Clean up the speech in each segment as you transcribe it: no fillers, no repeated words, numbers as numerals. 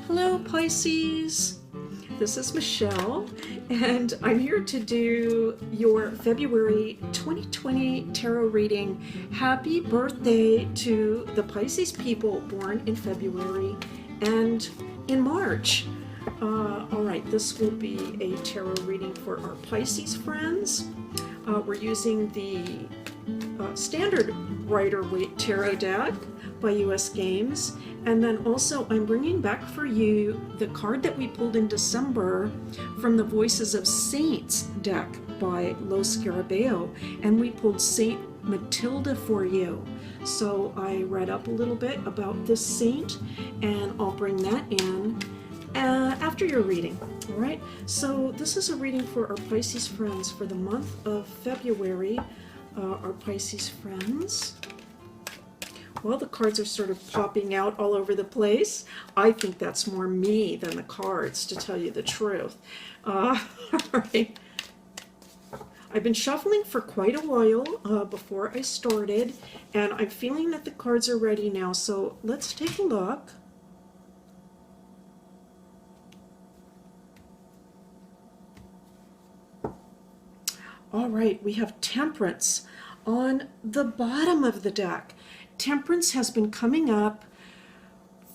Hello Pisces, this is Michelle and I'm here to do your February 2020 tarot reading. Happy birthday to the Pisces people born in February and in March. Alright, this will be a tarot reading for our Pisces friends. We're using the standard Rider-Waite tarot deck by US Games, and then also I'm bringing back for you the card that we pulled in December from the Voices of Saints deck by Lo Scarabeo, and we pulled Saint Mathilde for you. So I read up a little bit about this saint and I'll bring that in after your reading. All right, so this is a reading for our Pisces friends for the month of February. Our Pisces friends. Well, the cards are sort of popping out all over the place. I think that's more me than the cards, to tell you the truth. All right. I've been shuffling for quite a while before I started, and I'm feeling that the cards are ready now. So let's take a look. All right, we have Temperance on the bottom of the deck. Temperance has been coming up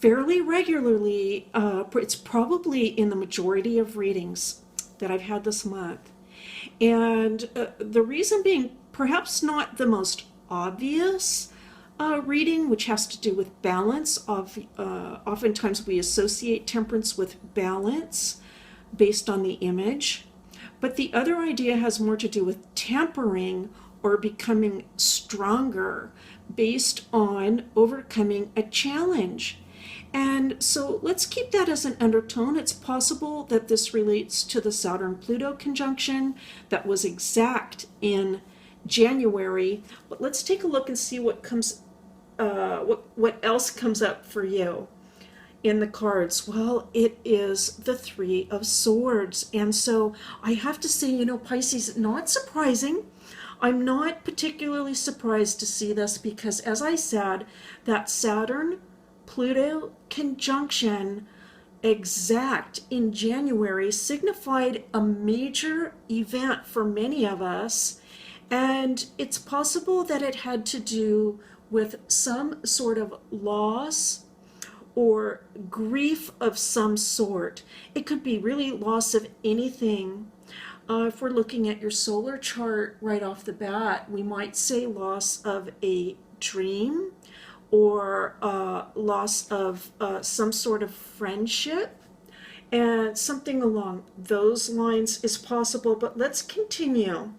fairly regularly. It's probably in the majority of readings that I've had this month. And the reason being, perhaps not the most obvious reading, which has to do with balance. Oftentimes we associate temperance with balance based on the image. But the other idea has more to do with tempering or becoming stronger based on overcoming a challenge. And so let's keep that as an undertone. It's possible that this relates to the Saturn-Pluto conjunction that was exact in January. But let's take a look and see what comes, what else comes up for you in the cards. Well, it is the Three of Swords. And so I have to say, you know, Pisces, not surprising. I'm not particularly surprised to see this because, as I said, that Saturn-Pluto conjunction exact in January signified a major event for many of us. And it's possible that it had to do with some sort of loss or grief of some sort. It could be really loss of anything. If we're looking at your solar chart right off the bat, we might say loss of a dream or loss of some sort of friendship, and something along those lines is possible. But let's continue.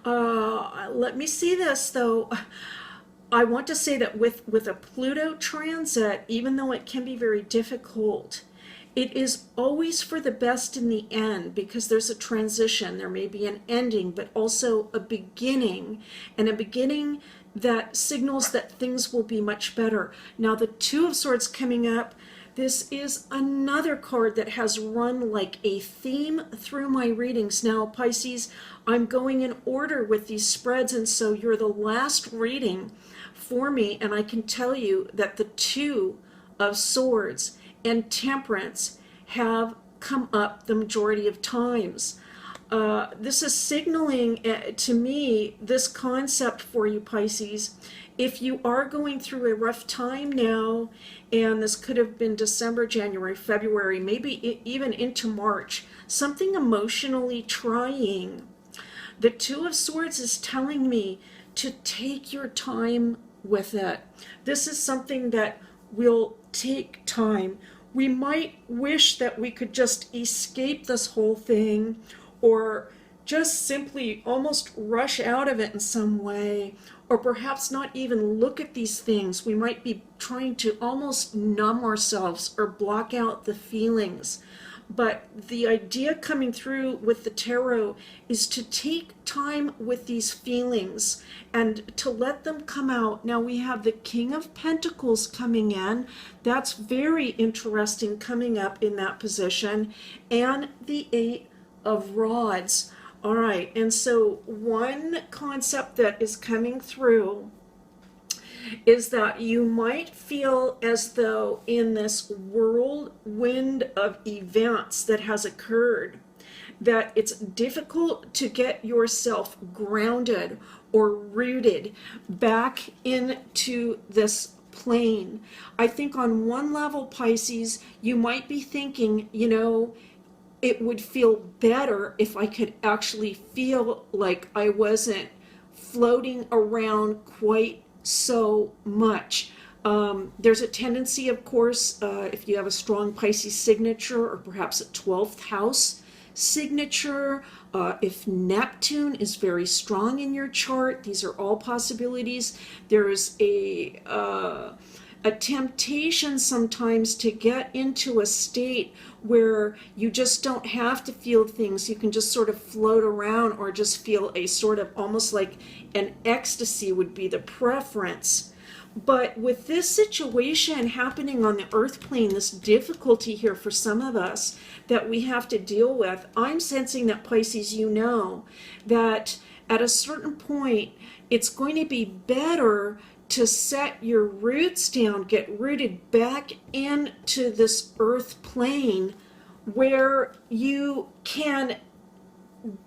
Let me see this though. I want to say that with a Pluto transit, even though it can be very difficult, it is always for the best in the end, because there's a transition. There may be an ending, but also a beginning, and a beginning that signals that things will be much better. Now, the Two of Swords coming up, this is another card that has run like a theme through my readings. Now, Pisces, I'm going in order with these spreads, and so you're the last reading for me, and I can tell you that the Two of Swords and Temperance have come up the majority of times. This is signaling to me this concept for you, Pisces. If you are going through a rough time now, and this could have been December, January, February, maybe even into March, something emotionally trying, the Two of Swords is telling me to take your time with it. This is something that will take time. We might wish that we could just escape this whole thing, or just simply almost rush out of it in some way, or perhaps not even look at these things. We might be trying to almost numb ourselves or block out the feelings. But the idea coming through with the tarot is to take time with these feelings and to let them come out. Now we have the King of Pentacles coming in. That's very interesting coming up in that position. And the Eight of Rods. All right, and so one concept that is coming through is that you might feel as though in this whirlwind of events that has occurred, that it's difficult to get yourself grounded or rooted back into this plane. I think on one level, Pisces, you might be thinking, it would feel better if I could actually feel like I wasn't floating around quite so much. There's a tendency, of course, if you have a strong Pisces signature or perhaps a 12th house signature, if Neptune is very strong in your chart, these are all possibilities. There's a temptation sometimes to get into a state where you just don't have to feel things. You can just sort of float around or just feel a sort of almost like an ecstasy would be the preference. But with this situation happening on the earth plane, this difficulty here for some of us that we have to deal with, I'm sensing that, Pisces, that at a certain point, it's going to be better to set your roots down, get rooted back into this earth plane where you can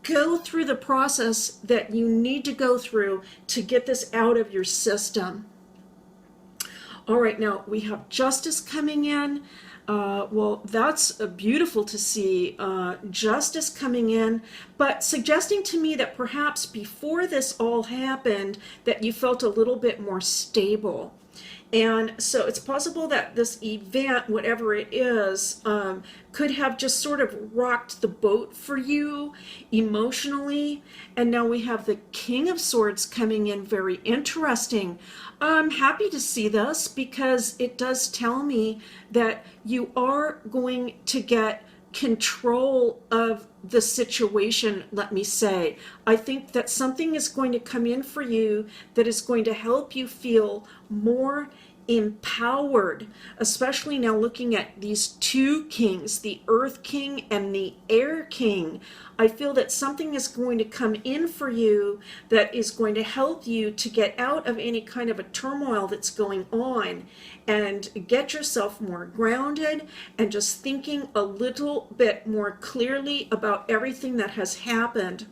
go through the process that you need to go through to get this out of your system. All right, now we have justice coming in. Well, that's beautiful to see, justice coming in, but suggesting to me that perhaps before this all happened, that you felt a little bit more stable. And so it's possible that this event, whatever it is, could have just sort of rocked the boat for you emotionally. And now we have the King of Swords coming in, very interesting. I'm happy to see this because it does tell me that you are going to get control of the situation, let me say. I think that something is going to come in for you that is going to help you feel more empowered, especially now looking at these two kings, the Earth King and the Air King. I feel that something is going to come in for you that is going to help you to get out of any kind of a turmoil that's going on and get yourself more grounded and just thinking a little bit more clearly about everything that has happened.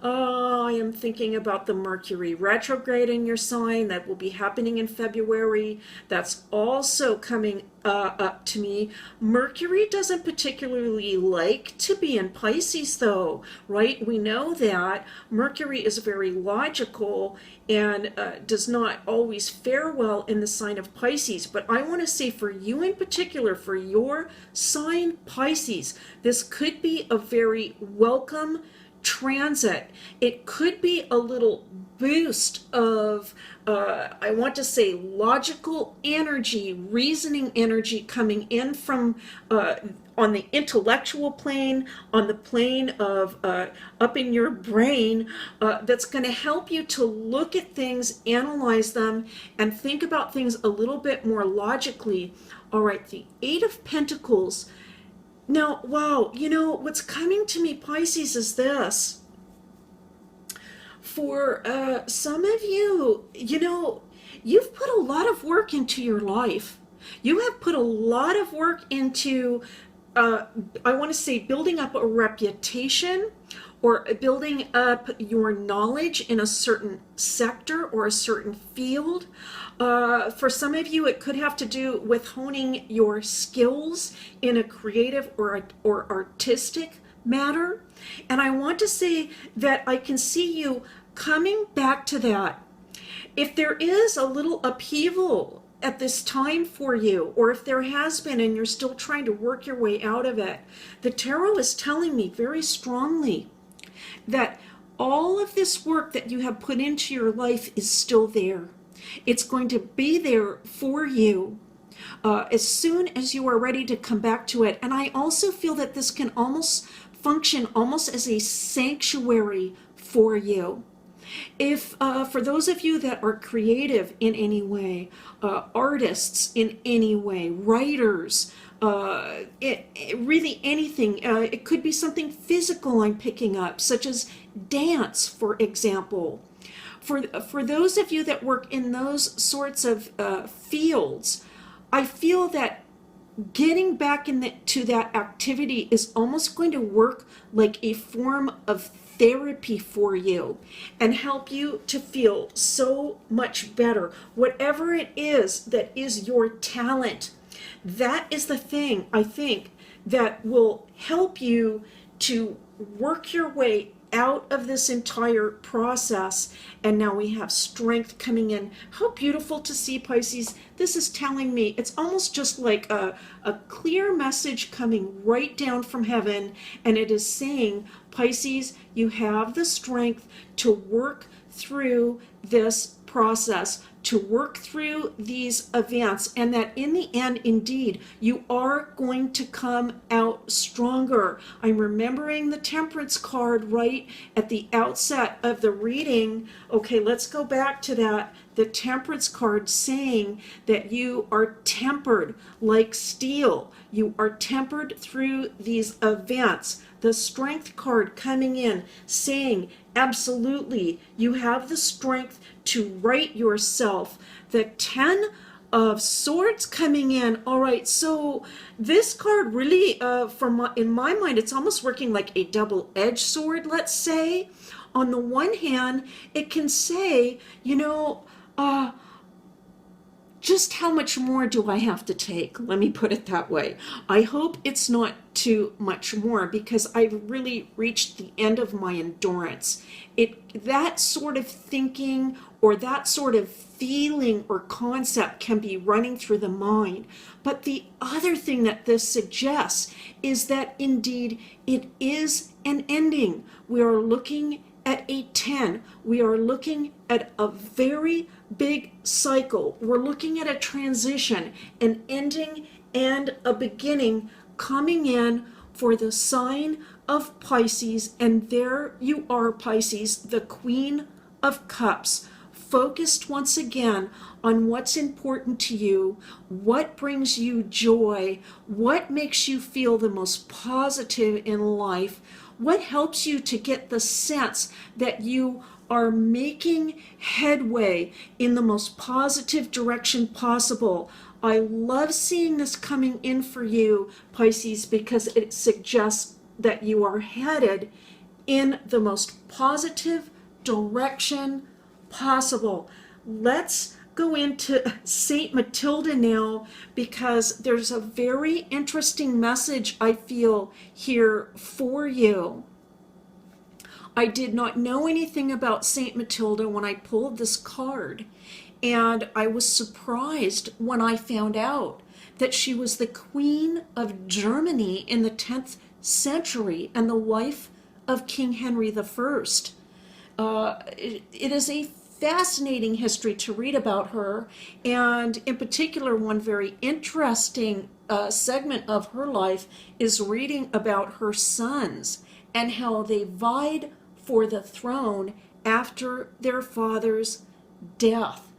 Oh, I am thinking about the Mercury retrograde in your sign that will be happening in February. That's also coming up to me. Mercury doesn't particularly like to be in Pisces, though, right? We know that Mercury is very logical and does not always fare well in the sign of Pisces. But I want to say for you in particular, for your sign Pisces, this could be a very welcome transit. It could be a little boost of I want to say logical energy, reasoning energy coming in from on the intellectual plane, on the plane of up in your brain, that's going to help you to look at things, analyze them, and think about things a little bit more logically. All right, the Eight of Pentacles. Now, wow, what's coming to me, Pisces, is this. For some of you, you've put a lot of work into your life. You have put a lot of work into, I want to say, building up a reputation or building up your knowledge in a certain sector or a certain field. For some of you, it could have to do with honing your skills in a creative or artistic matter. And I want to say that I can see you coming back to that. If there is a little upheaval at this time for you, or if there has been and you're still trying to work your way out of it, the tarot is telling me very strongly that all of this work that you have put into your life is still there. It's going to be there for you as soon as you are ready to come back to it. And I also feel that this can almost function almost as a sanctuary for you. If for those of you that are creative in any way, artists in any way, writers, really anything, it could be something physical I'm picking up, such as dance, for example. For those of you that work in those sorts of fields, I feel that getting back into that activity is almost going to work like a form of therapy for you and help you to feel so much better. Whatever it is that is your talent, that is the thing I think that will help you to work your way out of this entire process. And now we have strength coming in. How beautiful to see, Pisces. This is telling me it's almost just like a clear message coming right down from heaven, and it is saying, Pisces, you have the strength to work through this process, to work through these events, and that in the end, indeed, you are going to come out stronger. I'm remembering the Temperance card right at the outset of the reading. Okay, let's go back to that. The Temperance card saying that you are tempered like steel. You are tempered through these events. The Strength card coming in saying, absolutely, you have the strength to right yourself. The 10 of Swords coming in. All right, so this card really, in my mind, it's almost working like a double-edged sword, let's say. On the one hand, it can say, just how much more do I have to take? Let me put it that way. I hope it's not too much more, because I've really reached the end of my endurance. That sort of thinking or that sort of feeling or concept can be running through the mind. But the other thing that this suggests is that indeed it is an ending. We are looking at a 10. We are looking at a very big cycle. We're looking at a transition, an ending and a beginning coming in for the sign of Pisces. And there you are, Pisces, the Queen of Cups, focused once again on what's important to you, what brings you joy, what makes you feel the most positive in life, what helps you to get the sense that you are making headway in the most positive direction possible. I love seeing this coming in for you, Pisces, because it suggests that you are headed in the most positive direction possible. Let's go into Saint Mathilde now, because there's a very interesting message I feel here for you. I did not know anything about Saint Mathilde when I pulled this card, and I was surprised when I found out that she was the Queen of Germany in the 10th century and the wife of King Henry I. It is a fascinating history to read about her, and in particular, one very interesting segment of her life is reading about her sons and how they vied for the throne after their father's death.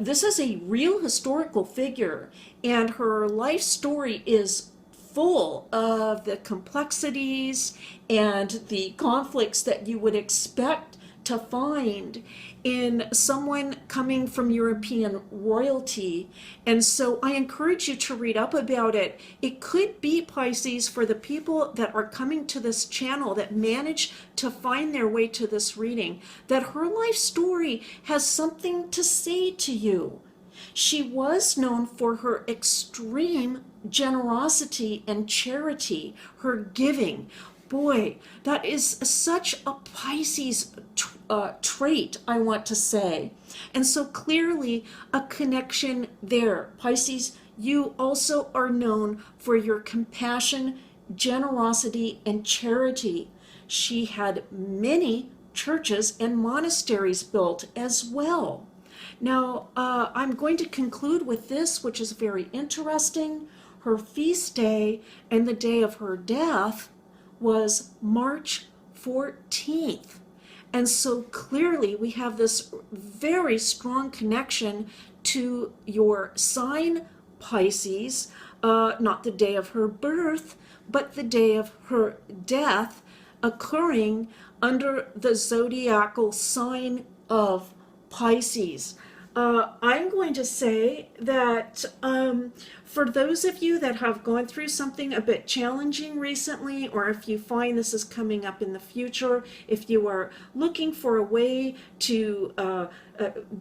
This is a real historical figure, and her life story is full of the complexities and the conflicts that you would expect to find in someone coming from European royalty. And so I encourage you to read up about it. It could be, Pisces, for the people that are coming to this channel that manage to find their way to this reading, that her life story has something to say to you. She was known for her extreme generosity and charity, her giving. Boy, that is such a Pisces trait, I want to say. And so clearly a connection there. Pisces, you also are known for your compassion, generosity, and charity. She had many churches and monasteries built as well. Now, I'm going to conclude with this, which is very interesting. Her feast day and the day of her death was March 14th. And so clearly we have this very strong connection to your sign, Pisces, not the day of her birth, but the day of her death, occurring under the zodiacal sign of Pisces. I'm going to say that for those of you that have gone through something a bit challenging recently, or if you find this is coming up in the future, if you are looking for a way to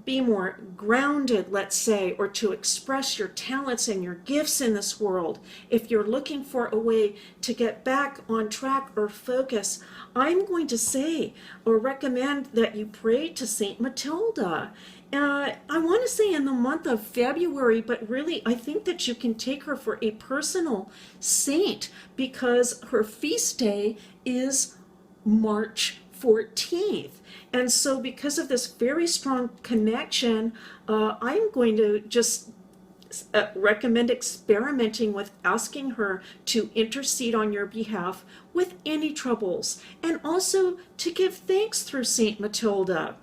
be more grounded, let's say, or to express your talents and your gifts in this world, if you're looking for a way to get back on track or focus, I'm going to say or recommend that you pray to Saint Matilda. I want to say in the month of February, but really I think that you can take her for a personal saint because her feast day is March 14th. And so because of this very strong connection, I'm going to just recommend experimenting with asking her to intercede on your behalf with any troubles, and also to give thanks through Saint Matilda.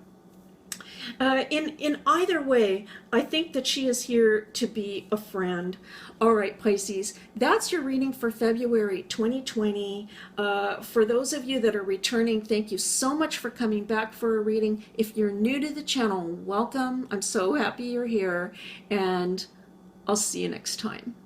In either way, I think that she is here to be a friend. All right, Pisces, that's your reading for February 2020. For those of you that are returning, thank you so much for coming back for a reading. If you're new to the channel, welcome. I'm so happy you're here, and I'll see you next time.